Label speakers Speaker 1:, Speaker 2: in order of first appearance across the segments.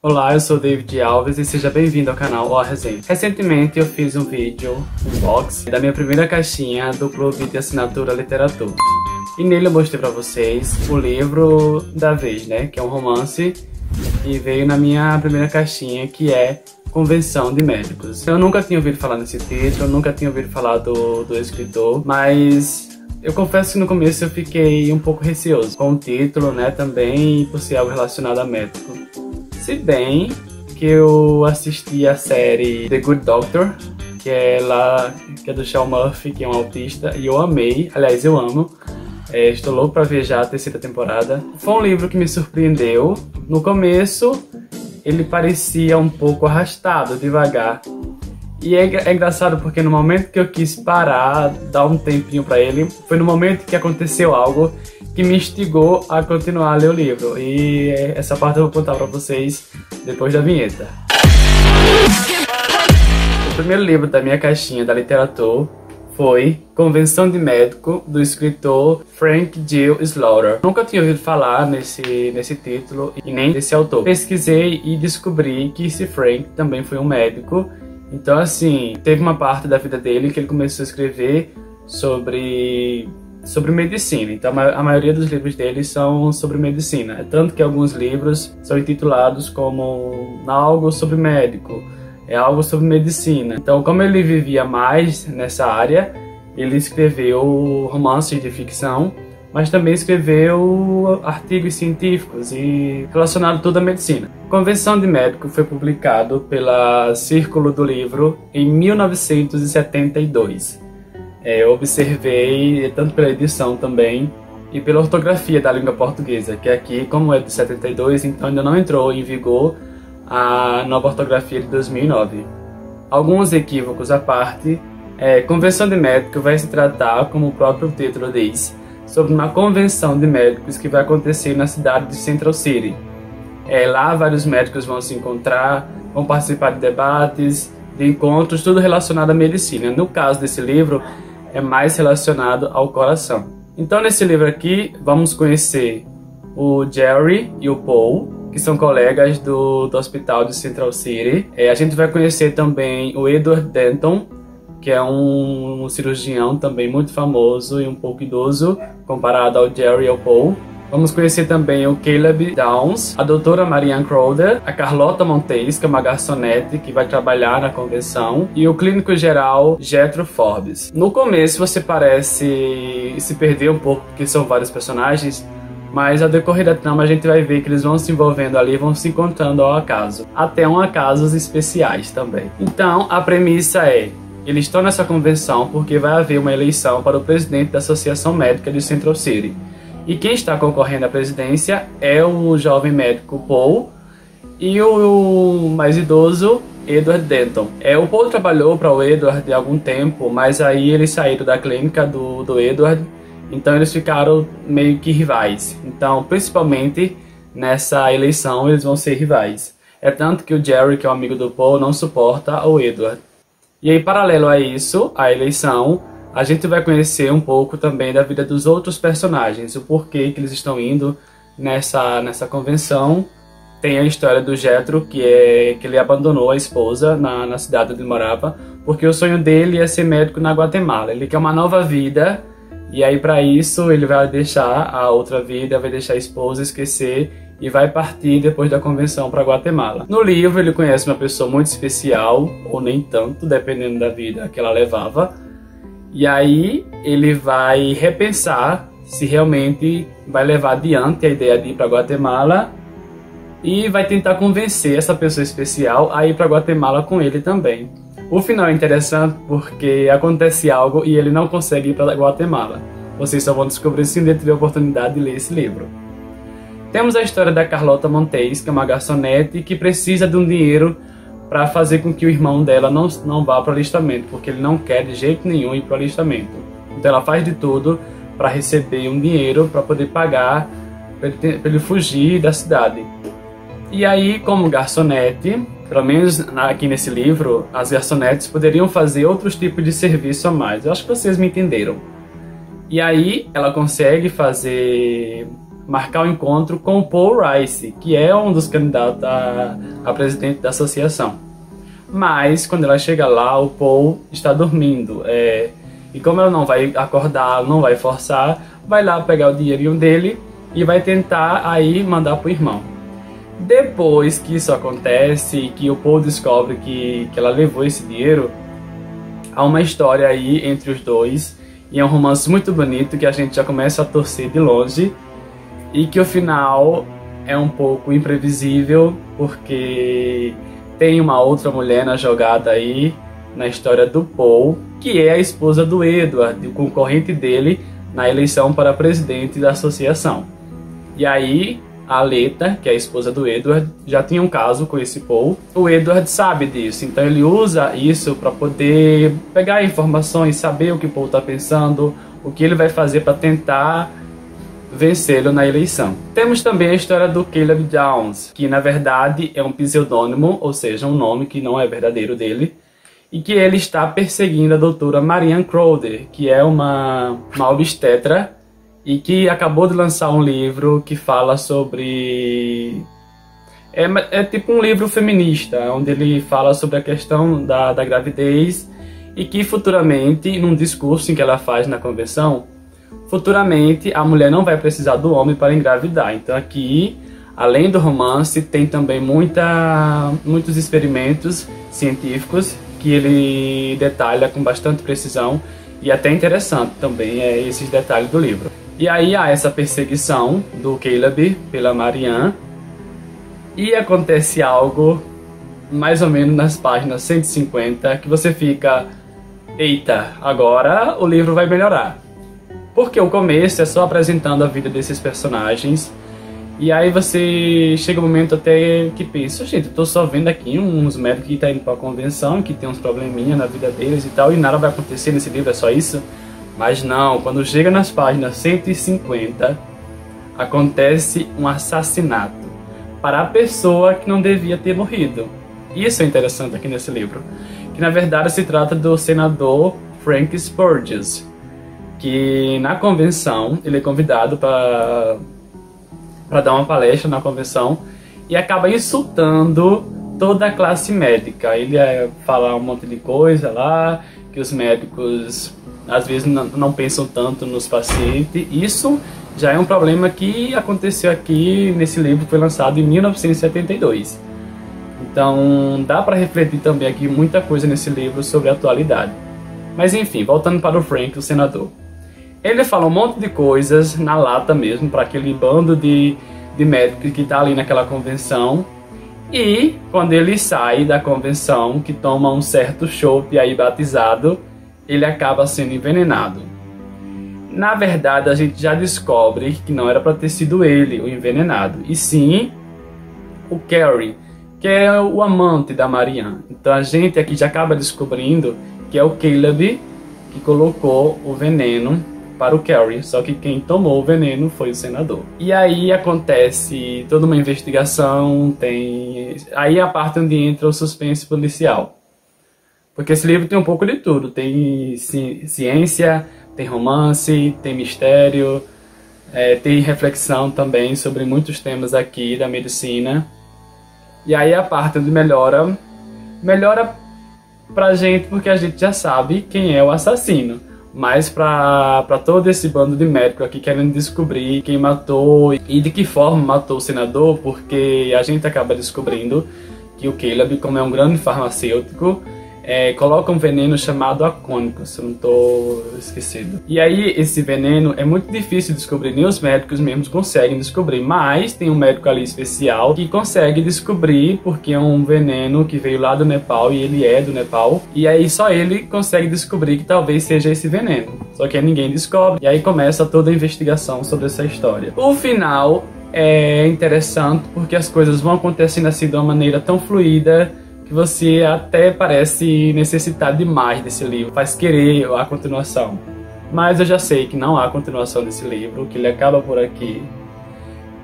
Speaker 1: Olá, eu sou David Alves e seja bem-vindo ao canal O Resenha. Recentemente eu fiz um vídeo, um unboxing, da minha primeira caixinha do Clube de Assinatura Literatura. E nele eu mostrei pra vocês o livro da vez, né? Que é um romance e veio na minha primeira caixinha, que é Convenção de Médicos. Eu nunca tinha ouvido falar nesse título, eu nunca tinha ouvido falar do escritor, mas eu confesso que no começo eu fiquei um pouco receoso com o título, né? Também por ser algo relacionado a médico. Se bem que eu assisti a série The Good Doctor, que é do Sean Murphy, que é um autista, e eu amei, aliás eu amo. Estou louco para ver já a terceira temporada. Foi um livro que me surpreendeu. No começo ele parecia um pouco arrastado, devagar. E é engraçado porque no momento que eu quis parar, dar um tempinho para ele, foi no momento que aconteceu algo que me instigou a continuar a ler o livro. E essa parte eu vou contar para vocês depois da vinheta. O primeiro livro da minha caixinha da literatura foi Convenção de Médico, do escritor Frank Gill Slaughter. Nunca tinha ouvido falar nesse título e nem desse autor. Pesquisei e descobri que esse Frank também foi um médico. Então, assim, teve uma parte da vida dele que ele começou a escrever sobre medicina. Então a maioria dos livros dele são sobre medicina. Tanto que alguns livros são intitulados como algo sobre médico, é algo sobre medicina. Então, como ele vivia mais nessa área, ele escreveu romances de ficção, mas também escreveu artigos científicos e relacionado tudo à medicina. Convenção de Médico foi publicado pela Círculo do Livro em 1972. Eu observei, tanto pela edição também, e pela ortografia da língua portuguesa, que aqui, como é de 72, então ainda não entrou em vigor a nova ortografia de 2009. Alguns equívocos à parte, Convenção de Médico vai se tratar, como o próprio título diz, sobre uma convenção de médicos que vai acontecer na cidade de Central City. Lá vários médicos vão se encontrar, vão participar de debates, de encontros, tudo relacionado à medicina. No caso desse livro, é mais relacionado ao coração. Então, nesse livro aqui, vamos conhecer o Jerry e o Paul, que são colegas do hospital de Central City. A gente vai conhecer também o Edward Denton, que é um cirurgião também muito famoso e um pouco idoso, comparado ao Jerry e ao Paul. Vamos conhecer também o Caleb Downs, a doutora Marianne Crowder, a Carlota Montes, que é uma garçonete que vai trabalhar na convenção, e o clínico geral Jethro Forbes. No começo você parece se perder um pouco, porque são vários personagens, mas ao decorrer da trama a gente vai ver que eles vão se envolvendo ali, vão se encontrando ao acaso. Até acasos especiais também. Então a premissa é: eles estão nessa convenção porque vai haver uma eleição para o presidente da Associação Médica de Central City. E quem está concorrendo à presidência é o jovem médico Paul e o mais idoso Edward Denton. O Paul trabalhou para o Edward há algum tempo, mas aí eles saíram da clínica do Edward, então eles ficaram meio que rivais. Então, principalmente nessa eleição, eles vão ser rivais. Tanto que o Jerry, que é um amigo do Paul, não suporta o Edward. E aí, paralelo a isso, a eleição, a gente vai conhecer um pouco também da vida dos outros personagens, o porquê que eles estão indo nessa convenção. Tem a história do Jethro, que ele abandonou a esposa na cidade onde ele morava, porque o sonho dele é ser médico na Guatemala. Ele quer uma nova vida, e aí para isso ele vai deixar a outra vida, vai deixar a esposa, esquecer, e vai partir depois da convenção para Guatemala. No livro ele conhece uma pessoa muito especial, ou nem tanto, dependendo da vida que ela levava. E aí ele vai repensar se realmente vai levar adiante a ideia de ir para Guatemala e vai tentar convencer essa pessoa especial a ir para Guatemala com ele também. O final é interessante porque acontece algo e ele não consegue ir para Guatemala. Vocês só vão descobrir se ainda tiver a oportunidade de ler esse livro. Temos a história da Carlota Montes, que é uma garçonete que precisa de um dinheiro para fazer com que o irmão dela não vá para o alistamento, porque ele não quer de jeito nenhum ir para o alistamento. Então ela faz de tudo para receber um dinheiro para poder pagar, para ele fugir da cidade. E aí, como garçonete, pelo menos aqui nesse livro, as garçonetes poderiam fazer outros tipos de serviço a mais. Eu acho que vocês me entenderam. E aí ela consegue fazer marcar o encontro com o Paul Rice, que é um dos candidatos a presidente da associação. Mas quando ela chega lá, o Paul está dormindo. E como ela não vai acordar, não vai forçar, vai lá pegar o dinheirinho dele e vai tentar aí mandar pro irmão. Depois que isso acontece, que o Paul descobre que ela levou esse dinheiro, há uma história aí entre os dois, e é um romance muito bonito que a gente já começa a torcer de longe, e que o final é um pouco imprevisível, porque tem uma outra mulher na jogada aí, na história do Paul, que é a esposa do Edward, o concorrente dele na eleição para presidente da associação. E aí, a Aleta, que é a esposa do Edward, já tinha um caso com esse Paul. O Edward sabe disso, então ele usa isso para poder pegar informações, saber o que o Paul está pensando, o que ele vai fazer para tentar vencê-lo na eleição. Temos também a história do Caleb Downs, que na verdade é um pseudônimo, ou seja, um nome que não é verdadeiro dele, e que ele está perseguindo a doutora Marianne Crowder, que é uma obstetra, e que acabou de lançar um livro que fala sobre... É tipo um livro feminista, onde ele fala sobre a questão da gravidez, e que futuramente, num discurso em que ela faz na convenção, futuramente a mulher não vai precisar do homem para engravidar. Então aqui, além do romance, tem também muitos experimentos científicos que ele detalha com bastante precisão, e até interessante também esses detalhes do livro. E aí há essa perseguição do Caleb pela Marianne, e acontece algo mais ou menos nas páginas 150 que você fica: eita, agora o livro vai melhorar. Porque o começo é só apresentando a vida desses personagens, e aí você chega um momento até que pensa: gente, eu tô só vendo aqui uns médicos que tá indo pra convenção, que tem uns probleminha na vida deles e tal, e nada vai acontecer nesse livro, é só isso? Mas não, quando chega nas páginas 150, acontece um assassinato para a pessoa que não devia ter morrido. Isso é interessante aqui nesse livro, que na verdade se trata do senador Frank Spurges, que na convenção ele é convidado para dar uma palestra na convenção e acaba insultando toda a classe médica. Ele fala um monte de coisa lá, que os médicos às vezes não pensam tanto nos pacientes. Isso já é um problema que aconteceu aqui nesse livro, que foi lançado em 1972. Então dá para refletir também aqui muita coisa nesse livro sobre a atualidade. Mas enfim, voltando para o Frank, o senador. Ele fala um monte de coisas na lata mesmo, para aquele bando de médicos que está ali naquela convenção. E quando ele sai da convenção, que toma um certo chopp aí batizado, ele acaba sendo envenenado. Na verdade, a gente já descobre que não era para ter sido ele o envenenado, e sim o Carrie, que é o amante da Marianne. Então a gente aqui já acaba descobrindo que é o Caleb que colocou o veneno para o Carrie, só que quem tomou o veneno foi o senador. E aí acontece toda uma investigação, aí a parte onde entra o suspense policial. Porque esse livro tem um pouco de tudo, tem ciência, tem romance, tem mistério, tem reflexão também sobre muitos temas aqui da medicina. E aí a parte onde melhora pra gente, porque a gente já sabe quem é o assassino. Mas pra todo esse bando de médicos aqui querendo descobrir quem matou e de que forma matou o senador, porque a gente acaba descobrindo que o Caleb, como é um grande farmacêutico, coloca um veneno chamado acônico, se eu não estou esquecido. E aí esse veneno é muito difícil de descobrir, nem os médicos mesmos conseguem descobrir, mas tem um médico ali especial que consegue descobrir, porque é um veneno que veio lá do Nepal e ele é do Nepal, e aí só ele consegue descobrir que talvez seja esse veneno, só que ninguém descobre, e aí começa toda a investigação sobre essa história. O final é interessante porque as coisas vão acontecendo assim de uma maneira tão fluida que você até parece necessitar demais desse livro, faz querer a continuação. Mas eu já sei que não há continuação desse livro, que ele acaba por aqui.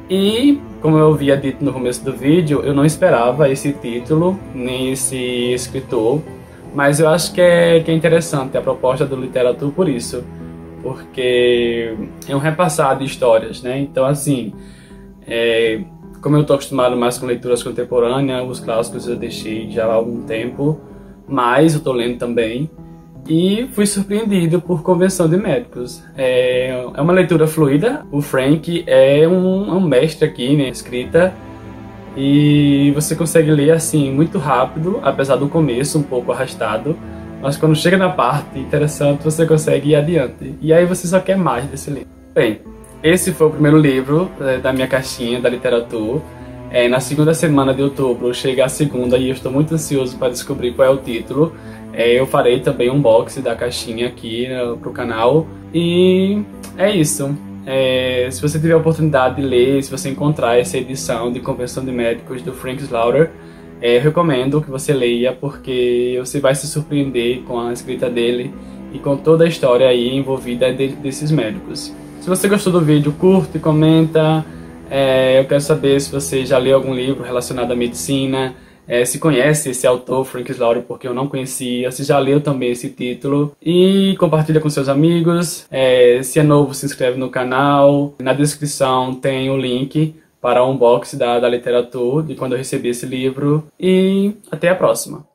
Speaker 1: E, como eu havia dito no começo do vídeo, eu não esperava esse título, nem esse escritor, mas eu acho que é interessante a proposta do Literatur por isso. porque é um repassar de histórias, né? Então, assim, como eu estou acostumado mais com leituras contemporâneas, os clássicos eu deixei já há algum tempo, mas eu estou lendo também. E fui surpreendido por Convenção de Médicos. É uma leitura fluida. O Frank é um mestre aqui, né, escrita, e você consegue ler assim muito rápido, apesar do começo um pouco arrastado, mas quando chega na parte interessante você consegue ir adiante. E aí você só quer mais desse livro. Bem, esse foi o primeiro livro da minha caixinha da literatura. Na segunda semana de outubro chega a segunda e eu estou muito ansioso para descobrir qual é o título. Eu farei também um unboxing da caixinha aqui pro canal. E é isso. Se você tiver a oportunidade de ler, se você encontrar essa edição de Convenção de Médicos do Frank Slaughter, eu recomendo que você leia, porque você vai se surpreender com a escrita dele e com toda a história aí envolvida desses médicos. Se você gostou do vídeo, curte, comenta. Eu quero saber se você já leu algum livro relacionado à medicina, se conhece esse autor, Frank Slaughter, porque eu não conhecia, se já leu também esse título, e compartilha com seus amigos. Se é novo, se inscreve no canal. Na descrição tem o link para o unboxing da literatura, de quando eu recebi esse livro, e até a próxima.